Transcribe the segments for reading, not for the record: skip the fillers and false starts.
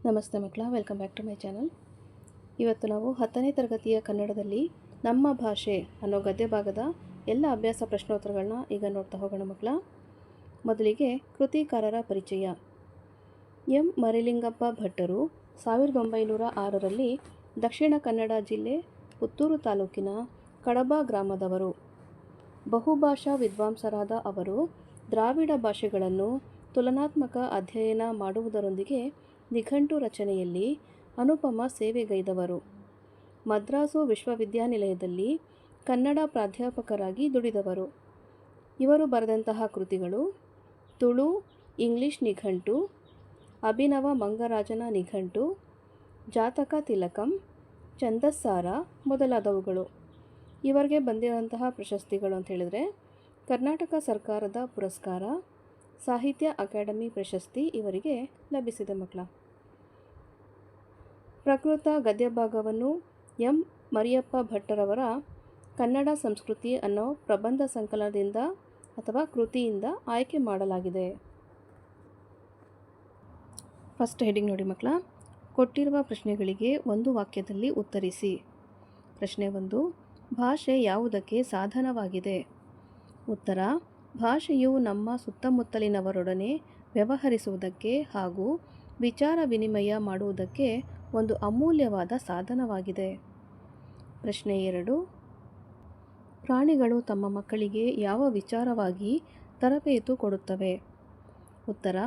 ನಮಸ್ತೆ ಮಕ್ಕಳ, welcome back to my channel. ಇವತ್ತು ನಾವು 10ನೇ ತರಗತಿಯ ಕನ್ನಡದಲ್ಲಿ ನಮ್ಮ ಭಾಷೆ ಅನ್ನೋ ಗದ್ಯ ಭಾಗದ ಎಲ್ಲ ಅಭ್ಯಾಸ ಪ್ರಶ್ನೋತ್ತರಗಳನ್ನ ಈಗ ನೋಡ್ತಾ ಹೋಗೋಣ ಮಕ್ಕಳ. ಮೊದಲಿಗೆ ಕೃತಿಕಾರರ ಪರಿಚಯ. ಎಂ ಮರಿಲಿಂಗಪ್ಪ ಭಟ್ಟರು 1906ರಲ್ಲಿ ದಕ್ಷಿಣ ಕನ್ನಡ ಜಿಲ್ಲೆ ಪುತ್ತೂರು ತಾಲೂಕಿನ ಕಡಬ ಗ್ರಾಮದವರು. ಬಹುಭಾಷಾ ವಿದ್ವಾಂಸರಾದ ಅವರು ದ್ರಾವಿಡ ಭಾಷೆಗಳನ್ನು ತುಲನಾತ್ಮಕ ಅಧ್ಯಯನ ಮಾಡುವುದರೊಂದಿಗೆ ನಿಘಂಟು ರಚನೆಯಲ್ಲಿ ಅನುಪಮ ಸೇವೆಗೈದವರು. ಮದ್ರಾಸು ವಿಶ್ವವಿದ್ಯಾನಿಲಯದಲ್ಲಿ ಕನ್ನಡ ಪ್ರಾಧ್ಯಾಪಕರಾಗಿ ದುಡಿದವರು. ಇವರು ಬರೆದಂತಹ ಕೃತಿಗಳು ತುಳು ಇಂಗ್ಲಿಷ್ ನಿಘಂಟು, ಅಭಿನವ ಮಂಗರಾಜನ ನಿಘಂಟು, ಜಾತಕ ತಿಲಕಂ, ಛಂದಸ್ಸಾರ ಮೊದಲಾದವುಗಳು. ಇವರಿಗೆ ಬಂದಿರುವಂತಹ ಪ್ರಶಸ್ತಿಗಳು ಅಂತ ಹೇಳಿದ್ರೆ ಕರ್ನಾಟಕ ಸರ್ಕಾರದ ಪುರಸ್ಕಾರ, ಸಾಹಿತ್ಯ ಅಕಾಡೆಮಿ ಪ್ರಶಸ್ತಿ ಇವರಿಗೆ ಲಭಿಸಿದೆ ಮಕ್ಕಳ. ಪ್ರಕೃತ ಗದ್ಯಭಾಗವನ್ನು ಎಂ ಮರಿಯಪ್ಪ ಭಟ್ಟರವರ ಕನ್ನಡ ಸಂಸ್ಕೃತಿ ಅನ್ನೋ ಪ್ರಬಂಧ ಸಂಕಲನದಿಂದ ಅಥವಾ ಕೃತಿಯಿಂದ ಆಯ್ಕೆ ಮಾಡಲಾಗಿದೆ. ಫಸ್ಟ್ ಹೆಡಿಂಗ್ ನೋಡಿ ಮಕ್ಕಳ. ಕೊಟ್ಟಿರುವ ಪ್ರಶ್ನೆಗಳಿಗೆ ಒಂದು ವಾಕ್ಯದಲ್ಲಿ ಉತ್ತರಿಸಿ. ಪ್ರಶ್ನೆ 1, ಭಾಷೆ ಯಾವುದಕ್ಕೆ ಸಾಧನವಾಗಿದೆ? ಉತ್ತರ: ಭಾಷೆಯು ನಮ್ಮ ಸುತ್ತಮುತ್ತಲಿನವರೊಡನೆ ವ್ಯವಹರಿಸುವುದಕ್ಕೆ ಹಾಗೂ ವಿಚಾರ ವಿನಿಮಯ ಮಾಡುವುದಕ್ಕೆ ಒಂದು ಅಮೂಲ್ಯವಾದ ಸಾಧನವಾಗಿದೆ. ಪ್ರಶ್ನೆ 2, ಪ್ರಾಣಿಗಳು ತಮ್ಮ ಮಕ್ಕಳಿಗೆ ಯಾವ ವಿಚಾರವಾಗಿ ತರಬೇತು ಕೊಡುತ್ತವೆ? ಉತ್ತರ: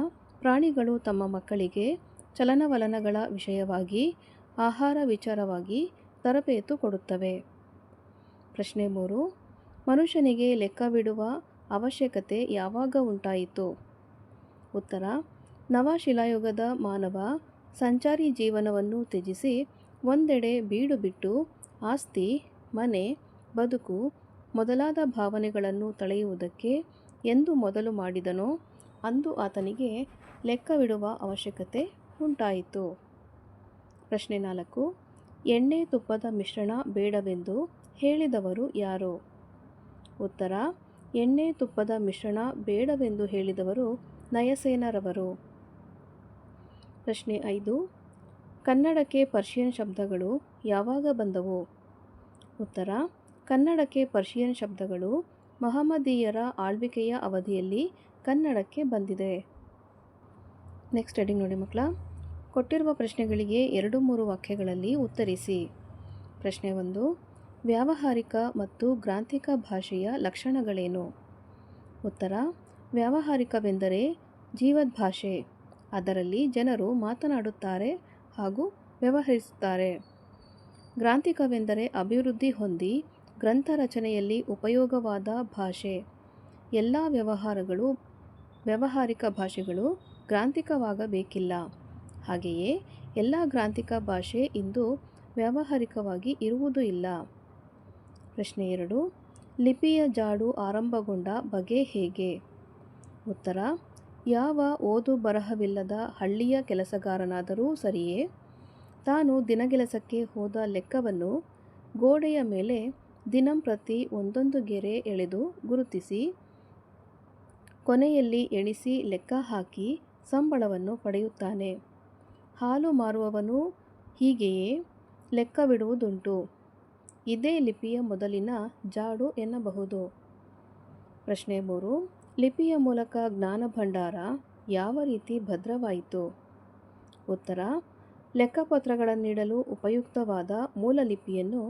ಪ್ರಾಣಿಗಳು ತಮ್ಮ ಮಕ್ಕಳಿಗೆ ಚಲನವಲನಗಳ ವಿಷಯವಾಗಿ, ಆಹಾರ ವಿಚಾರವಾಗಿ ತರಬೇತು ಕೊಡುತ್ತವೆ. ಪ್ರಶ್ನೆ 3, ಮನುಷ್ಯನಿಗೆ ಲೆಕ್ಕವಿಡುವ ಅವಶ್ಯಕತೆ ಯಾವಾಗ ಉಂಟಾಯಿತು? ಉತ್ತರ: ನವಶಿಲಾಯುಗದ ಮಾನವ ಸಂಚಾರಿ ಜೀವನವನ್ನು ತ್ಯಜಿಸಿ ಒಂದೆಡೆ ಬೀಡು ಬಿಟ್ಟು ಆಸ್ತಿ, ಮನೆ, ಬದುಕು ಮೊದಲಾದ ಭಾವನೆಗಳನ್ನು ತಳೆಯುವುದಕ್ಕೆ ಎಂದು ಮೊದಲು ಮಾಡಿದನೋ ಅಂದು ಆತನಿಗೆ ಲೆಕ್ಕವಿಡುವ ಅವಶ್ಯಕತೆ ಉಂಟಾಯಿತು. ಪ್ರಶ್ನೆ 4, ಎಣ್ಣೆ ತುಪ್ಪದ ಮಿಶ್ರಣ ಬೇಡವೆಂದು ಹೇಳಿದವರು ಯಾರು? ಉತ್ತರ: ಎಣ್ಣೆ ತುಪ್ಪದ ಮಿಶ್ರಣ ಬೇಡವೆಂದು ಹೇಳಿದವರು ನಯಸೇನರವರು. ಪ್ರಶ್ನೆ 5, ಕನ್ನಡಕ್ಕೆ ಪರ್ಷಿಯನ್ ಶಬ್ದಗಳು ಯಾವಾಗ ಬಂದವು? ಉತ್ತರ: ಕನ್ನಡಕ್ಕೆ ಪರ್ಷಿಯನ್ ಶಬ್ದಗಳು ಮಹಮ್ಮದೀಯರ ಆಳ್ವಿಕೆಯ ಅವಧಿಯಲ್ಲಿ ಕನ್ನಡಕ್ಕೆ ಬಂದಿದೆ. ನೆಕ್ಸ್ಟ್ ಹೆಡಿಂಗ್ ನೋಡಿ ಮಕ್ಕಳ. ಕೊಟ್ಟಿರುವ ಪ್ರಶ್ನೆಗಳಿಗೆ 2-3 ವಾಕ್ಯಗಳಲ್ಲಿ ಉತ್ತರಿಸಿ. ಪ್ರಶ್ನೆ 1, ವ್ಯಾವಹಾರಿಕ ಮತ್ತು ಗ್ರಾಂಥಿಕ ಭಾಷೆಯ ಲಕ್ಷಣಗಳೇನು? ಉತ್ತರ: ವ್ಯಾವಹಾರಿಕವೆಂದರೆ ಜೀವದ್ಭಾಷೆ, ಅದರಲ್ಲಿ ಜನರು ಮಾತನಾಡುತ್ತಾರೆ ಹಾಗೂ ವ್ಯವಹರಿಸುತ್ತಾರೆ. ಗ್ರಾಂಥಿಕವೆಂದರೆ ಅಭಿವೃದ್ಧಿ ಹೊಂದಿ ಗ್ರಂಥ ರಚನೆಯಲ್ಲಿ ಉಪಯೋಗವಾದ ಭಾಷೆ. ಎಲ್ಲ ವ್ಯಾವಹಾರಿಕ ಭಾಷೆಗಳು ಗ್ರಾಂಥಿಕವಾಗಬೇಕಿಲ್ಲ. ಹಾಗೆಯೇ ಎಲ್ಲ ಗ್ರಾಂಥಿಕ ಭಾಷೆ ಇಂದು ವ್ಯಾವಹಾರಿಕವಾಗಿ ಇರುವುದೂ ಇಲ್ಲ. ಪ್ರಶ್ನೆ 2, ಲಿಪಿಯ ಜಾಡು ಆರಂಭಗೊಂಡ ಬಗೆ ಹೇಗೆ? ಉತ್ತರ: ಯಾವ ಓದು ಬರಹವಿಲ್ಲದ ಹಳ್ಳಿಯ ಕೆಲಸಗಾರನಾದರೂ ಸರಿಯೇ, ತಾನು ದಿನಗೆಲಸಕ್ಕೆ ಹೋದ ಲೆಕ್ಕವನ್ನು ಗೋಡೆಯ ಮೇಲೆ ದಿನಂಪ್ರತಿ ಒಂದೊಂದು ಗೆರೆ ಎಳೆದು ಗುರುತಿಸಿ ಕೊನೆಯಲ್ಲಿ ಎಣಿಸಿ ಲೆಕ್ಕ ಹಾಕಿ ಸಂಬಳವನ್ನು ಪಡೆಯುತ್ತಾನೆ. ಹಾಲು ಮಾರುವವನು ಹೀಗೆಯೇ ಲೆಕ್ಕವಿಡುವುದುಂಟು. ಇದೇ ಲಿಪಿಯ ಮೊದಲಿನ ಜಾಡು ಎನ್ನಬಹುದು. ಪ್ರಶ್ನೆ 3, ಲಿಪಿಯ ಮೂಲಕ ಜ್ಞಾನ ಭಂಡಾರ ಯಾವ ರೀತಿ ಭದ್ರವಾಯಿತು? ಉತ್ತರ: ಲೆಕ್ಕಪತ್ರಗಳನ್ನಿಡಲು ಉಪಯುಕ್ತವಾದ ಮೂಲ ಲಿಪಿಯನ್ನು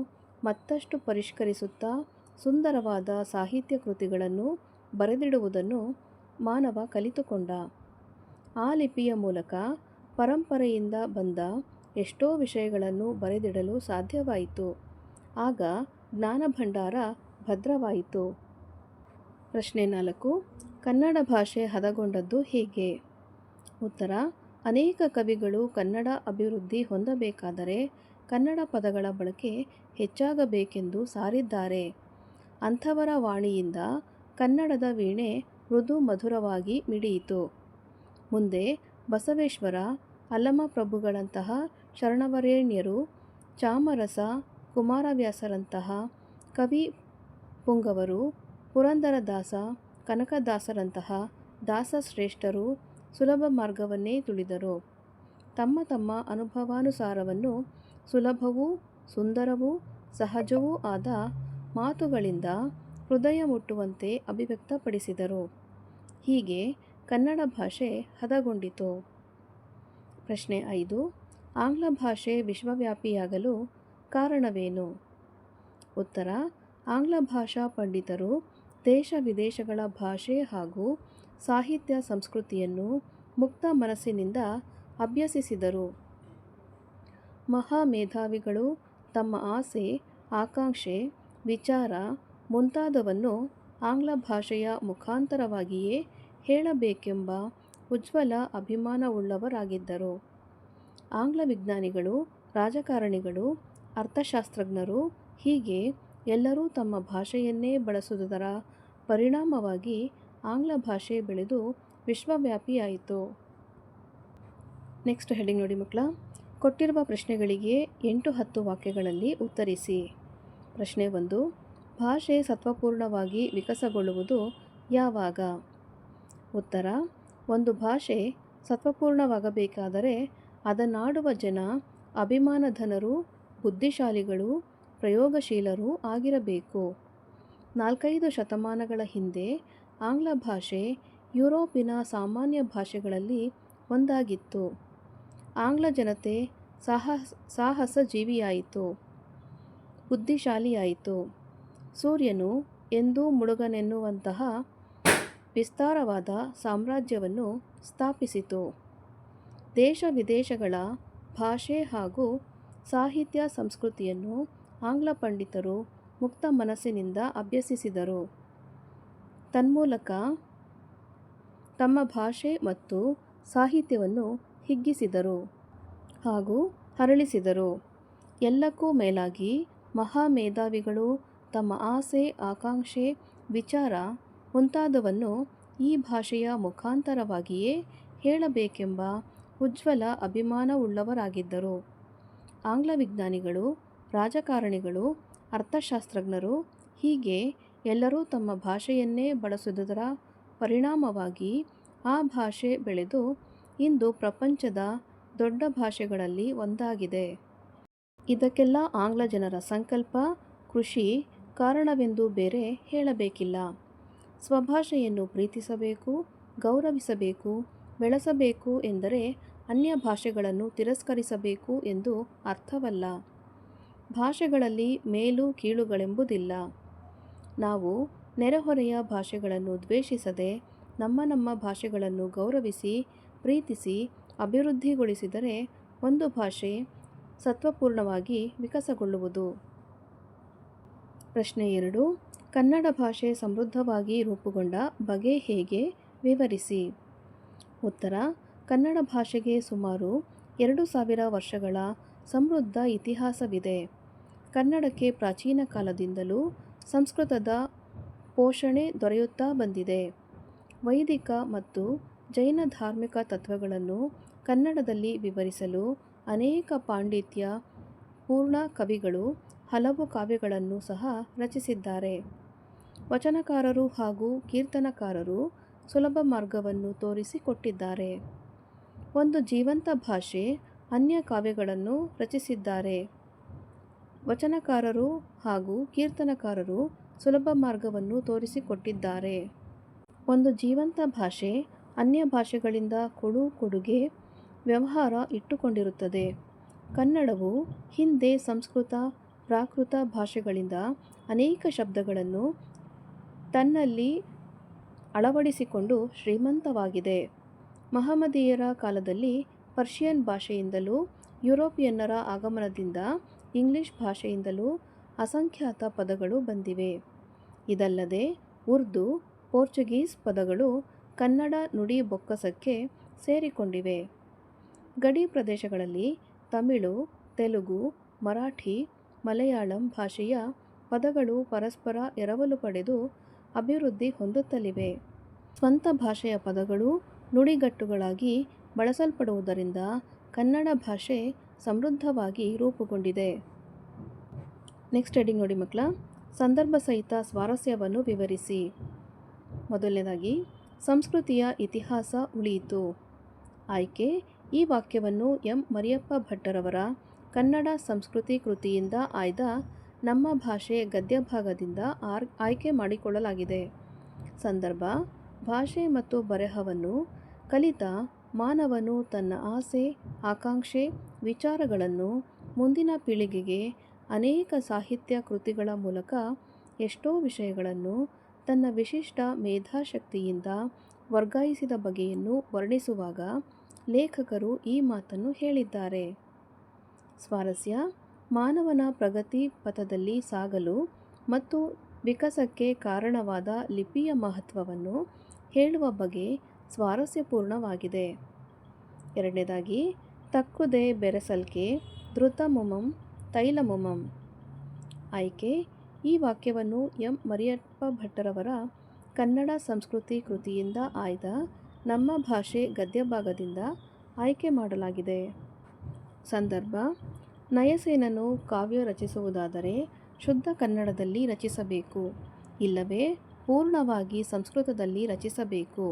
ಮತ್ತಷ್ಟು ಪರಿಷ್ಕರಿಸುತ್ತಾ ಸುಂದರವಾದ ಸಾಹಿತ್ಯ ಕೃತಿಗಳನ್ನು ಬರೆದಿಡುವುದನ್ನು ಮಾನವ ಕಲಿತುಕೊಂಡ. ಆ ಲಿಪಿಯ ಮೂಲಕ ಪರಂಪರೆಯಿಂದ ಬಂದ ಎಷ್ಟೋ ವಿಷಯಗಳನ್ನು ಬರೆದಿಡಲು ಸಾಧ್ಯವಾಯಿತು. ಆಗ ಜ್ಞಾನ ಭಂಡಾರ ಭದ್ರವಾಯಿತು. ಪ್ರಶ್ನೆ 4, ಕನ್ನಡ ಭಾಷೆ ಹದಗೊಂಡದ್ದು ಹೇಗೆ? ಉತ್ತರ: ಅನೇಕ ಕವಿಗಳು ಕನ್ನಡ ಅಭಿವೃದ್ಧಿ ಹೊಂದಬೇಕಾದರೆ ಕನ್ನಡ ಪದಗಳ ಬಳಕೆ ಹೆಚ್ಚಾಗಬೇಕೆಂದು ಸಾರಿದ್ದಾರೆ. ಅಂಥವರ ವಾಣಿಯಿಂದ ಕನ್ನಡದ ವೀಣೆ ಮೃದು ಮಧುರವಾಗಿ ಮಿಡಿಯಿತು. ಮುಂದೆ ಬಸವೇಶ್ವರ, ಅಲ್ಲಮಪ್ರಭುಗಳಂತಹ ಶರಣವರೇಣ್ಯರು, ಚಾಮರಸ, ಕುಮಾರವ್ಯಾಸರಂತಹ ಕವಿ ಪುಂಗವರು, ಪುರಂದರದಾಸ, ಕನಕದಾಸರಂತಹ ದಾಸಶ್ರೇಷ್ಠರು ಸುಲಭ ಮಾರ್ಗವನ್ನೇ ತುಳಿದರು. ತಮ್ಮ ತಮ್ಮ ಅನುಭವಾನುಸಾರವನ್ನು ಸುಲಭವೂ ಸುಂದರವೂ ಸಹಜವೂ ಆದ ಮಾತುಗಳಿಂದ ಹೃದಯ ಮುಟ್ಟುವಂತೆ ಅಭಿವ್ಯಕ್ತಪಡಿಸಿದರು. ಹೀಗೆ ಕನ್ನಡ ಭಾಷೆ ಹದಗೊಂಡಿತು. ಪ್ರಶ್ನೆ 5. ಆಂಗ್ಲ ಭಾಷೆ ವಿಶ್ವವ್ಯಾಪಿಯಾಗಲು ಕಾರಣವೇನು? ಉತ್ತರ: ಆಂಗ್ಲ ಭಾಷಾ ಪಂಡಿತರು ದೇಶ ವಿದೇಶಗಳ ಭಾಷೆ ಹಾಗೂ ಸಾಹಿತ್ಯ ಸಂಸ್ಕೃತಿಯನ್ನು ಮುಕ್ತ ಮನಸ್ಸಿನಿಂದ ಅಭ್ಯಸಿಸಿದರು. ಮಹಾಮೇಧಾವಿಗಳು ತಮ್ಮ ಆಸೆ, ಆಕಾಂಕ್ಷೆ, ವಿಚಾರ ಮುಂತಾದವನ್ನು ಆಂಗ್ಲ ಭಾಷೆಯ ಮುಖಾಂತರವಾಗಿಯೇ ಹೇಳಬೇಕೆಂಬ ಉಜ್ವಲ ಅಭಿಮಾನವುಳ್ಳವರಾಗಿದ್ದರು. ಆಂಗ್ಲ ವಿಜ್ಞಾನಿಗಳು, ರಾಜಕಾರಣಿಗಳು, ಅರ್ಥಶಾಸ್ತ್ರಜ್ಞರು ಹೀಗೆ ಎಲ್ಲರೂ ತಮ್ಮ ಭಾಷೆಯನ್ನೇ ಬಳಸುವುದರ ಪರಿಣಾಮವಾಗಿ ಆಂಗ್ಲ ಭಾಷೆ ಬೆಳೆದು ವಿಶ್ವವ್ಯಾಪಿಯಾಯಿತು. ನೆಕ್ಸ್ಟ್ ಹೆಡಿಂಗ್ ನೋಡಿ ಮಕ್ಕಳ. ಕೊಟ್ಟಿರುವ ಪ್ರಶ್ನೆಗಳಿಗೆ 8-10 ವಾಕ್ಯಗಳಲ್ಲಿ ಉತ್ತರಿಸಿ. ಪ್ರಶ್ನೆ 1. ಭಾಷೆ ಸತ್ವಪೂರ್ಣವಾಗಿ ವಿಕಸಗೊಳ್ಳುವುದು ಯಾವಾಗ? ಉತ್ತರ: ಒಂದು ಭಾಷೆ ಸತ್ವಪೂರ್ಣವಾಗಬೇಕಾದರೆ ಅದನ್ನಾಡುವ ಜನ ಅಭಿಮಾನಧನರು, ಬುದ್ಧಿಶಾಲಿಗಳು, ಪ್ರಯೋಗಶೀಲರೂ ಆಗಿರಬೇಕು. 4-5 ಶತಮಾನಗಳ ಹಿಂದೆ ಆಂಗ್ಲ ಭಾಷೆ ಯುರೋಪಿನ ಸಾಮಾನ್ಯ ಭಾಷೆಗಳಲ್ಲಿ ಒಂದಾಗಿತ್ತು. ಆಂಗ್ಲ ಜನತೆ ಸಾಹಸ ಜೀವಿಯಾಯಿತು, ಬುದ್ಧಿಶಾಲಿಯಾಯಿತು. ಸೂರ್ಯನು ಎಂದೂ ಮುಳುಗನೆನ್ನುವಂತಹ ವಿಸ್ತಾರವಾದ ಸಾಮ್ರಾಜ್ಯವನ್ನು ಸ್ಥಾಪಿಸಿತು. ದೇಶ ವಿದೇಶಗಳ ಭಾಷೆ ಹಾಗೂ ಸಾಹಿತ್ಯ ಸಂಸ್ಕೃತಿಯನ್ನು ಆಂಗ್ಲ ಪಂಡಿತರು ಮುಕ್ತ ಮನಸ್ಸಿನಿಂದ ಅಭ್ಯಸಿಸಿದರು. ತನ್ಮೂಲಕ ತಮ್ಮ ಭಾಷೆ ಮತ್ತು ಸಾಹಿತ್ಯವನ್ನು ಹಿಗ್ಗಿಸಿದರು ಹಾಗೂ ಹರಳಿಸಿದರು. ಎಲ್ಲಕ್ಕೂ ಮೇಲಾಗಿ ಮಹಾಮೇಧಾವಿಗಳು ತಮ್ಮ ಆಸೆ, ಆಕಾಂಕ್ಷೆ, ವಿಚಾರ ಮುಂತಾದವನ್ನು ಈ ಭಾಷೆಯ ಮುಖಾಂತರವಾಗಿಯೇ ಹೇಳಬೇಕೆಂಬ ಉಜ್ವಲ ಅಭಿಮಾನವುಳ್ಳವರಾಗಿದ್ದರು. ಆಂಗ್ಲ ವಿಜ್ಞಾನಿಗಳು, ರಾಜಕಾರಣಿಗಳು, ಅರ್ಥಶಾಸ್ತ್ರಜ್ಞರು ಹೀಗೆ ಎಲ್ಲರೂ ತಮ್ಮ ಭಾಷೆಯನ್ನೇ ಬಳಸುವುದರ ಪರಿಣಾಮವಾಗಿ ಆ ಭಾಷೆ ಬೆಳೆದು ಇಂದು ಪ್ರಪಂಚದ ದೊಡ್ಡ ಭಾಷೆಗಳಲ್ಲಿ ಒಂದಾಗಿದೆ. ಇದಕ್ಕೆಲ್ಲ ಆಂಗ್ಲ ಜನರ ಸಂಕಲ್ಪ, ಕೃಷಿ ಕಾರಣವೆಂದು ಬೇರೆ ಹೇಳಬೇಕಿಲ್ಲ. ಸ್ವಭಾಷೆಯನ್ನು ಪ್ರೀತಿಸಬೇಕು, ಗೌರವಿಸಬೇಕು, ಬೆಳೆಸಬೇಕು ಎಂದರೆ ಅನ್ಯ ಭಾಷೆಗಳನ್ನು ತಿರಸ್ಕರಿಸಬೇಕು ಎಂದು ಅರ್ಥವಲ್ಲ. ಭಾಷೆಗಳಲ್ಲಿ ಮೇಲು ಕೀಳುಗಳೆಂಬುದಿಲ್ಲ. ನಾವು ನೆರೆಹೊರೆಯ ಭಾಷೆಗಳನ್ನು ದ್ವೇಷಿಸದೆ ನಮ್ಮ ಭಾಷೆಗಳನ್ನು ಗೌರವಿಸಿ, ಪ್ರೀತಿಸಿ, ಅಭಿವೃದ್ಧಿಗೊಳಿಸಿದರೆ ಒಂದು ಭಾಷೆ ಸತ್ವಪೂರ್ಣವಾಗಿ ವಿಕಸಗೊಳ್ಳುವುದು. ಪ್ರಶ್ನೆ 2. ಕನ್ನಡ ಭಾಷೆ ಸಮೃದ್ಧವಾಗಿ ರೂಪುಗೊಂಡ ಬಗೆ ಹೇಗೆ? ವಿವರಿಸಿ. ಉತ್ತರ: ಕನ್ನಡ ಭಾಷೆಗೆ ಸುಮಾರು 2000 ವರ್ಷಗಳ ಸಮೃದ್ಧ ಇತಿಹಾಸವಿದೆ. ಕನ್ನಡಕ್ಕೆ ಪ್ರಾಚೀನ ಕಾಲದಿಂದಲೂ ಸಂಸ್ಕೃತದ ಪೋಷಣೆ ದೊರೆಯುತ್ತಾ ಬಂದಿದೆ. ವೈದಿಕ ಮತ್ತು ಜೈನ ಧಾರ್ಮಿಕ ತತ್ವಗಳನ್ನು ಕನ್ನಡದಲ್ಲಿ ವಿವರಿಸಲು ಅನೇಕ ಪಾಂಡಿತ್ಯ ಪೂರ್ಣ ಕವಿಗಳು ಹಲವು ಕಾವ್ಯಗಳನ್ನು ಸಹ ರಚಿಸಿದ್ದಾರೆ. ವಚನಕಾರರು ಹಾಗೂ ಕೀರ್ತನಕಾರರು ಸುಲಭ ಮಾರ್ಗವನ್ನು ತೋರಿಸಿಕೊಟ್ಟಿದ್ದಾರೆ. ಒಂದು ಜೀವಂತ ಭಾಷೆ ಅನ್ಯ ಕಾವ್ಯಗಳನ್ನು ರಚಿಸಿದ್ದಾರೆ. ವಚನಕಾರರು ಹಾಗೂ ಕೀರ್ತನಕಾರರು ಸುಲಭ ಮಾರ್ಗವನ್ನು ತೋರಿಸಿಕೊಟ್ಟಿದ್ದಾರೆ. ಒಂದು ಜೀವಂತ ಭಾಷೆ ಅನ್ಯ ಭಾಷೆಗಳಿಂದ ಕೊಡುಗೆ ವ್ಯವಹಾರ ಇಟ್ಟುಕೊಂಡಿರುತ್ತದೆ. ಕನ್ನಡವು ಹಿಂದೆ ಸಂಸ್ಕೃತ, ಪ್ರಾಕೃತ ಭಾಷೆಗಳಿಂದ ಅನೇಕ ಶಬ್ದಗಳನ್ನು ತನ್ನಲ್ಲಿ ಅಳವಡಿಸಿಕೊಂಡು ಶ್ರೀಮಂತವಾಗಿದೆ. ಮಹಮ್ಮದೀಯರ ಕಾಲದಲ್ಲಿ ಪರ್ಷಿಯನ್ ಭಾಷೆಯಿಂದಲೂ, ಯುರೋಪಿಯನ್ನರ ಆಗಮನದಿಂದ ಇಂಗ್ಲಿಷ್ ಭಾಷೆಯಿಂದಲೂ ಅಸಂಖ್ಯಾತ ಪದಗಳು ಬಂದಿವೆ. ಇದಲ್ಲದೆ ಉರ್ದು, ಪೋರ್ಚುಗೀಸ್ ಪದಗಳು ಕನ್ನಡ ನುಡಿ ಬೊಕ್ಕಸಕ್ಕೆ ಸೇರಿಕೊಂಡಿವೆ. ಗಡಿ ಪ್ರದೇಶಗಳಲ್ಲಿ ತಮಿಳು, ತೆಲುಗು, ಮರಾಠಿ, ಮಲಯಾಳಂ ಭಾಷೆಯ ಪದಗಳು ಪರಸ್ಪರ ಎರವಲು ಪಡೆದು ಅಭಿವೃದ್ಧಿ ಹೊಂದುತ್ತಲಿವೆ. ಸ್ವಂತ ಭಾಷೆಯ ಪದಗಳು ನುಡಿಗಟ್ಟುಗಳಾಗಿ ಬಳಸಲ್ಪಡುವುದರಿಂದ ಕನ್ನಡ ಭಾಷೆ ಸಮೃದ್ಧವಾಗಿ ರೂಪುಗೊಂಡಿದೆ. ನೆಕ್ಸ್ಟ್ ಹೆಡಿಂಗ್ ನೋಡಿ ಮಕ್ಕಳ. ಸಂದರ್ಭ ಸಹಿತ ಸ್ವಾರಸ್ಯವನ್ನು ವಿವರಿಸಿ. ಮೊದಲನೇದಾಗಿ, ಸಂಸ್ಕೃತಿಯ ಇತಿಹಾಸ ಉಳಿಯಿತು. ಆಯ್ಕೆ: ಈ ವಾಕ್ಯವನ್ನು ಎಂ ಮರಿಯಪ್ಪ ಭಟ್ಟರವರ ಕನ್ನಡ ಸಂಸ್ಕೃತಿ ಕೃತಿಯಿಂದ ಆಯ್ದ ನಮ್ಮ ಭಾಷೆ ಗದ್ಯಭಾಗದಿಂದ ಆಯ್ಕೆ ಮಾಡಿಕೊಳ್ಳಲಾಗಿದೆ. ಸಂದರ್ಭ: ಭಾಷೆ ಮತ್ತು ಬರೆಹವನ್ನು ಕಲಿತ ಮಾನವನು ತನ್ನ ಆಸೆ, ಆಕಾಂಕ್ಷೆ, ವಿಚಾರಗಳನ್ನು ಮುಂದಿನ ಪೀಳಿಗೆಗೆ ಅನೇಕ ಸಾಹಿತ್ಯ ಕೃತಿಗಳ ಮೂಲಕ ಎಷ್ಟೋ ವಿಷಯಗಳನ್ನು ತನ್ನ ವಿಶಿಷ್ಟ ಮೇಧಾಶಕ್ತಿಯಿಂದ ವರ್ಗಾಯಿಸಿದ ಬಗೆಯನ್ನು ವರ್ಣಿಸುವಾಗ ಲೇಖಕರು ಈ ಮಾತನ್ನು ಹೇಳಿದ್ದಾರೆ. ಸ್ವಾರಸ್ಯ: ಮಾನವನ ಪ್ರಗತಿ ಪಥದಲ್ಲಿ ಸಾಗಲು ಮತ್ತು ವಿಕಾಸಕ್ಕೆ ಕಾರಣವಾದ ಲಿಪಿಯ ಮಹತ್ವವನ್ನು ಹೇಳುವ ಬಗೆ ಸ್ವಾರಸ್ಯಪೂರ್ಣವಾಗಿದೆ. ಎರಡನೇದಾಗಿ, ತಕ್ಕುದೆ ಬೆರೆಸಲ್ಕೆ ಧೃತಮುಮಂ ತೈಲಮುಮಂ. ಆಯ್ಕೆ: ಈ ವಾಕ್ಯವನ್ನು ಎಂ ಮರಿಯಪ್ಪ ಭಟ್ಟರವರ ಕನ್ನಡ ಸಂಸ್ಕೃತಿ ಕೃತಿಯಿಂದ ಆಯ್ದ ನಮ್ಮ ಭಾಷೆ ಗದ್ಯಭಾಗದಿಂದ ಆಯ್ಕೆ ಮಾಡಲಾಗಿದೆ. ಸಂದರ್ಭ: ನಯಸೇನನು ಕಾವ್ಯ ರಚಿಸುವುದಾದರೆ ಶುದ್ಧ ಕನ್ನಡದಲ್ಲಿ ರಚಿಸಬೇಕು, ಇಲ್ಲವೇ ಪೂರ್ಣವಾಗಿ ಸಂಸ್ಕೃತದಲ್ಲಿ ರಚಿಸಬೇಕು.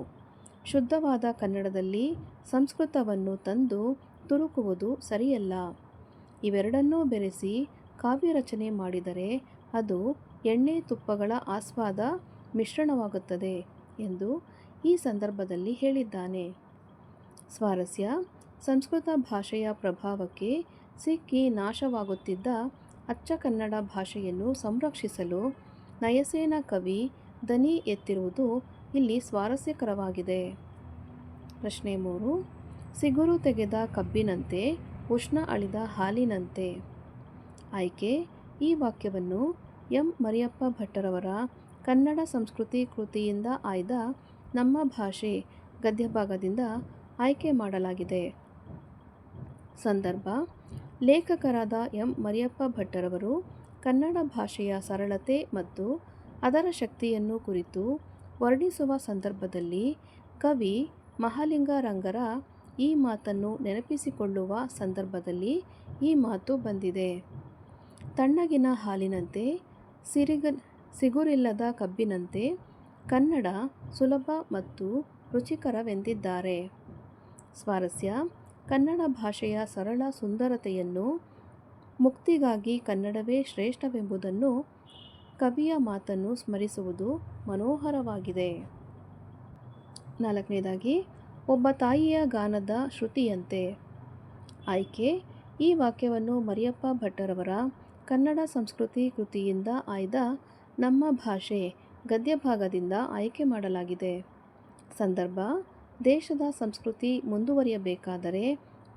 ಶುದ್ಧವಾದ ಕನ್ನಡದಲ್ಲಿ ಸಂಸ್ಕೃತವನ್ನು ತಂದು ತುರುಕುವುದು ಸರಿಯಲ್ಲ. ಇವೆರಡನ್ನೂ ಬೆರೆಸಿ ಕಾವ್ಯ ರಚನೆ ಮಾಡಿದರೆ ಅದು ಎಣ್ಣೆ ತುಪ್ಪಗಳ ಆಸ್ವಾದ ಮಿಶ್ರಣವಾಗುತ್ತದೆ ಎಂದು ಈ ಸಂದರ್ಭದಲ್ಲಿ ಹೇಳಿದ್ದಾನೆ. ಸ್ವಾರಸ್ಯ: ಸಂಸ್ಕೃತ ಭಾಷೆಯ ಪ್ರಭಾವಕ್ಕೆ ಸಿಕ್ಕಿ ನಾಶವಾಗುತ್ತಿದ್ದ ಅಚ್ಚ ಕನ್ನಡ ಭಾಷೆಯನ್ನು ಸಂರಕ್ಷಿಸಲು ನಯಸೇನ ಕವಿ ದನಿ ಎತ್ತಿರುವುದು ಇಲ್ಲಿ ಸ್ವಾರಸ್ಯಕರವಾಗಿದೆ. ಪ್ರಶ್ನೆ 3. ಸಿಗುರು ತೆಗೆದ ಕಬ್ಬಿನಂತೆ, ಉಷ್ಣ ಅಳಿದ ಹಾಲಿನಂತೆ. ಆಯ್ಕೆ: ಈ ವಾಕ್ಯವನ್ನು ಎಂ ಮರಿಯಪ್ಪ ಭಟ್ಟರವರ ಕನ್ನಡ ಸಂಸ್ಕೃತಿ ಕೃತಿಯಿಂದ ಆಯ್ದ ನಮ್ಮ ಭಾಷೆ ಗದ್ಯಭಾಗದಿಂದ ಆಯ್ಕೆ ಮಾಡಲಾಗಿದೆ. ಸಂದರ್ಭ: ಲೇಖಕರಾದ ಎಂ ಮರಿಯಪ್ಪ ಭಟ್ಟರವರು ಕನ್ನಡ ಭಾಷೆಯ ಸರಳತೆ ಮತ್ತು ಅದರ ಶಕ್ತಿಯನ್ನು ಕುರಿತು ವರ್ಣಿಸುವ ಸಂದರ್ಭದಲ್ಲಿ ಕವಿ ಮಹಾಲಿಂಗರಂಗರ ಈ ಮಾತನ್ನು ನೆನಪಿಸಿಕೊಳ್ಳುವ ಸಂದರ್ಭದಲ್ಲಿ ಈ ಮಾತು ಬಂದಿದೆ. ತಣ್ಣಗಿನ ಹಾಲಿನಂತೆ, ಸಿಗುರಿಲ್ಲದ ಕಬ್ಬಿನಂತೆ ಕನ್ನಡ ಸುಲಭ ಮತ್ತು ರುಚಿಕರವೆಂದಿದ್ದಾರೆ. ಸ್ವಾರಸ್ಯ: ಕನ್ನಡ ಭಾಷೆಯ ಸರಳ ಸುಂದರತೆಯನ್ನು, ಮುಕ್ತಿಗಾಗಿ ಕನ್ನಡವೇ ಶ್ರೇಷ್ಠವೆಂಬುದನ್ನು ಕವಿಯ ಮಾತನ್ನು ಸ್ಮರಿಸುವುದು ಮನೋಹರವಾಗಿದೆ. 4ನೇದಾಗಿ, ಒಬ್ಬ ತಾಯಿಯ ಗಾನದ ಶ್ರುತಿಯಂತೆ. ಆಯ್ಕೆ: ಈ ವಾಕ್ಯವನ್ನು ಮರಿಯಪ್ಪ ಭಟ್ಟರವರ ಕನ್ನಡ ಸಂಸ್ಕೃತಿ ಕೃತಿಯಿಂದ ಆಯ್ದ ನಮ್ಮ ಭಾಷೆ ಗದ್ಯಭಾಗದಿಂದ ಆಯ್ಕೆ ಮಾಡಲಾಗಿದೆ. ಸಂದರ್ಭ: ದೇಶದ ಸಂಸ್ಕೃತಿ ಮುಂದುವರಿಯಬೇಕಾದರೆ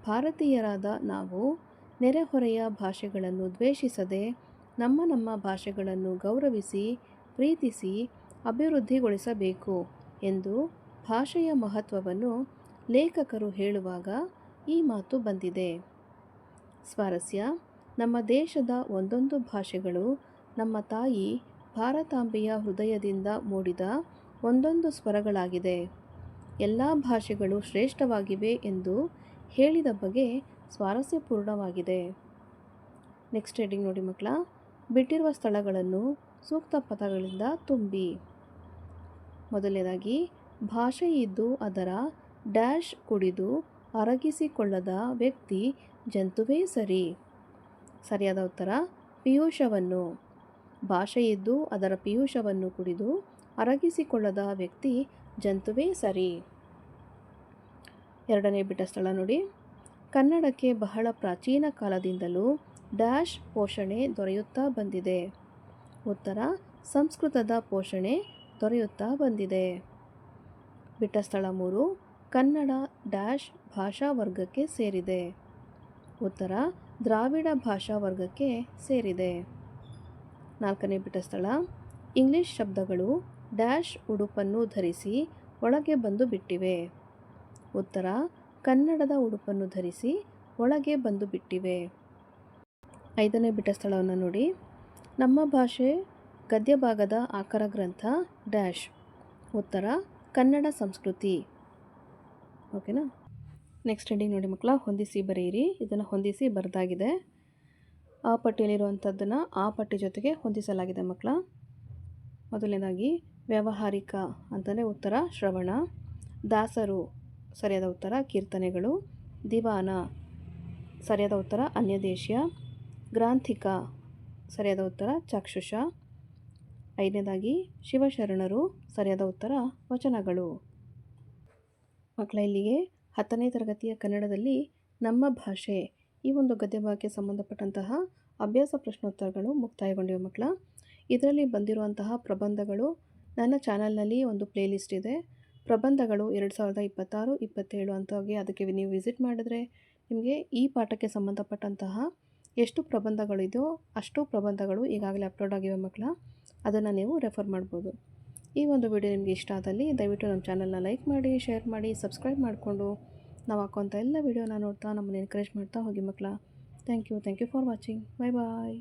ಭಾರತೀಯರಾದ ನಾವು ನೆರೆಹೊರೆಯ ಭಾಷೆಗಳನ್ನು ದ್ವೇಷಿಸದೆ ನಮ್ಮ ಭಾಷೆಗಳನ್ನು ಗೌರವಿಸಿ, ಪ್ರೀತಿಸಿ, ಅಭಿವೃದ್ಧಿಗೊಳಿಸಬೇಕು ಎಂದು ಭಾಷೆಯ ಮಹತ್ವವನ್ನು ಲೇಖಕರು ಹೇಳುವಾಗ ಈ ಮಾತು ಬಂದಿದೆ. ಸ್ವಾರಸ್ಯ: ನಮ್ಮ ದೇಶದ ಒಂದೊಂದು ಭಾಷೆಗಳು ನಮ್ಮ ತಾಯಿ ಭಾರತಾಂಬೆಯ ಹೃದಯದಿಂದ ಮೂಡಿದ ಒಂದೊಂದು ಸ್ವರಗಳಾಗಿದೆ. ಎಲ್ಲ ಭಾಷೆಗಳು ಶ್ರೇಷ್ಠವಾಗಿವೆ ಎಂದು ಹೇಳಿದ ಬಗೆ ಸ್ವಾರಸ್ಯಪೂರ್ಣವಾಗಿದೆ. ನೆಕ್ಸ್ಟ್ ಹೆಡಿಂಗ್ ನೋಡಿ ಮಕ್ಕಳ. ಬಿಟ್ಟಿರುವ ಸ್ಥಳಗಳನ್ನು ಸೂಕ್ತ ಪದಗಳಿಂದ ತುಂಬಿ. ಮೊದಲನೇದಾಗಿ, ಭಾಷೆಯಿದ್ದು ಅದರ ಡ್ಯಾಶ್ ಕುಡಿದು ಅರಗಿಸಿಕೊಳ್ಳದ ವ್ಯಕ್ತಿ ಜಂತುವೇ ಸರಿ. ಸರಿಯಾದ ಉತ್ತರ ಪೀಯೂಷವನ್ನು. ಭಾಷೆಯಿದ್ದು ಅದರ ಪೀಯೂಷವನ್ನು ಕುಡಿದು ಅರಗಿಸಿಕೊಳ್ಳದ ವ್ಯಕ್ತಿ ಜಂತುವೇ ಸರಿ. ಎರಡನೇ ಬಿಟ್ಟ ಸ್ಥಳ ನೋಡಿ. ಕನ್ನಡಕ್ಕೆ ಬಹಳ ಪ್ರಾಚೀನ ಕಾಲದಿಂದಲೂ ಡ್ಯಾಶ್ ಪೋಷಣೆ ದೊರೆಯುತ್ತಾ ಬಂದಿದೆ. ಉತ್ತರ ಸಂಸ್ಕೃತದ ಪೋಷಣೆ ದೊರೆಯುತ್ತಾ ಬಂದಿದೆ. ಬಿಟ್ಟ ಸ್ಥಳ 3. ಕನ್ನಡ ಡ್ಯಾಶ್ ಭಾಷಾ ವರ್ಗಕ್ಕೆ ಸೇರಿದೆ. ಉತ್ತರ ದ್ರಾವಿಡ ಭಾಷಾ ವರ್ಗಕ್ಕೆ ಸೇರಿದೆ. 4ನೇ ಬಿಟ್ಟ ಸ್ಥಳ. ಇಂಗ್ಲಿಷ್ ಶಬ್ದಗಳು ಡ್ಯಾಶ್ ಉಡುಪನ್ನು ಧರಿಸಿ ಒಳಗೆ ಬಂದು ಬಿಟ್ಟಿವೆ. ಉತ್ತರ ಕನ್ನಡದ ಉಡುಪನ್ನು ಧರಿಸಿ ಒಳಗೆ ಬಂದು ಬಿಟ್ಟಿವೆ. 5ನೇ ಬಿಟ್ಟ ಸ್ಥಳವನ್ನು ನೋಡಿ. ನಮ್ಮ ಭಾಷೆ ಗದ್ಯಭಾಗದ ಆಕರ ಗ್ರಂಥ ಡ್ಯಾಶ್. ಉತ್ತರ ಕನ್ನಡ ಸಂಸ್ಕೃತಿ. ಓಕೆನಾ. ನೆಕ್ಸ್ಟ್ ಹೆಡಿಂಗ್ ನೋಡಿ ಮಕ್ಕಳ. ಹೊಂದಿಸಿ ಬರೆಯಿರಿ. ಇದನ್ನು ಹೊಂದಿಸಿ ಬರೆದಾಗಿದೆ. ಆ ಪಟ್ಟಿಯಲ್ಲಿರುವಂಥದ್ದನ್ನು ಆ ಪಟ್ಟಿ ಜೊತೆಗೆ ಹೊಂದಿಸಲಾಗಿದೆ ಮಕ್ಕಳ. ಮೊದಲನೇದಾಗಿ ವ್ಯಾವಹಾರಿಕ ಅಂತಂದರೆ ಉತ್ತರ ಶ್ರವಣ. ದಾಸರು ಸರಿಯಾದ ಉತ್ತರ ಕೀರ್ತನೆಗಳು. ದಿವಾನ ಸರಿಯಾದ ಉತ್ತರ ಅನ್ಯದೇಶೀಯ. ಗ್ರಾಂಥಿಕ ಸರಿಯಾದ ಉತ್ತರ ಚಾಕ್ಷುಷ. 5ನೇದಾಗಿ ಶಿವಶರಣರು ಸರಿಯಾದ ಉತ್ತರ ವಚನಗಳು. ಮಕ್ಕಳ ಇಲ್ಲಿಗೆ 10ನೇ ತರಗತಿಯ ಕನ್ನಡದಲ್ಲಿ ನಮ್ಮ ಭಾಷೆ ಈ ಒಂದು ಗದ್ಯಭಾಗಕ್ಕೆ ಸಂಬಂಧಪಟ್ಟಂತಹ ಅಭ್ಯಾಸ ಪ್ರಶ್ನೋತ್ತರಗಳು ಮುಕ್ತಾಯಗೊಂಡಿವೆ ಮಕ್ಕಳ. ಇದರಲ್ಲಿ ಬಂದಿರುವಂತಹ ಪ್ರಬಂಧಗಳು ನನ್ನ ಚಾನಲ್ನಲ್ಲಿ ಒಂದು ಪ್ಲೇಲಿಸ್ಟ್ ಇದೆ. ಪ್ರಬಂಧಗಳು 2026, 27 ಅಂತಾಗಿ ಅದಕ್ಕೆ ನೀವು ವಿಸಿಟ್ ಮಾಡಿದ್ರೆ ನಿಮಗೆ ಈ ಪಾಠಕ್ಕೆ ಸಂಬಂಧಪಟ್ಟಂತಹ ಎಷ್ಟು ಪ್ರಬಂಧಗಳಿದೆಯೋ ಅಷ್ಟು ಪ್ರಬಂಧಗಳು ಈಗಾಗಲೇ ಅಪ್ಲೋಡ್ ಆಗಿವೆ ಮಕ್ಕಳ. ಅದನ್ನು ನೀವು ರೆಫರ್ ಮಾಡ್ಬೋದು. ಈ ಒಂದು ವಿಡಿಯೋ ನಿಮಗೆ ಇಷ್ಟ ಆದಲ್ಲಿ ದಯವಿಟ್ಟು ನಮ್ಮ ಚಾನಲ್ನ ಲೈಕ್ ಮಾಡಿ, ಶೇರ್ ಮಾಡಿ, ಸಬ್ಸ್ಕ್ರೈಬ್ ಮಾಡಿಕೊಂಡು ನಾವು ಹಾಕುವಂಥ ಎಲ್ಲ ವಿಡಿಯೋನ ನೋಡ್ತಾ ನಮ್ಮನ್ನು ಎನ್ಕರೇಜ್ ಮಾಡ್ತಾ ಹೋಗಿ ಮಕ್ಕಳ. Thank you for watching. Bye bye.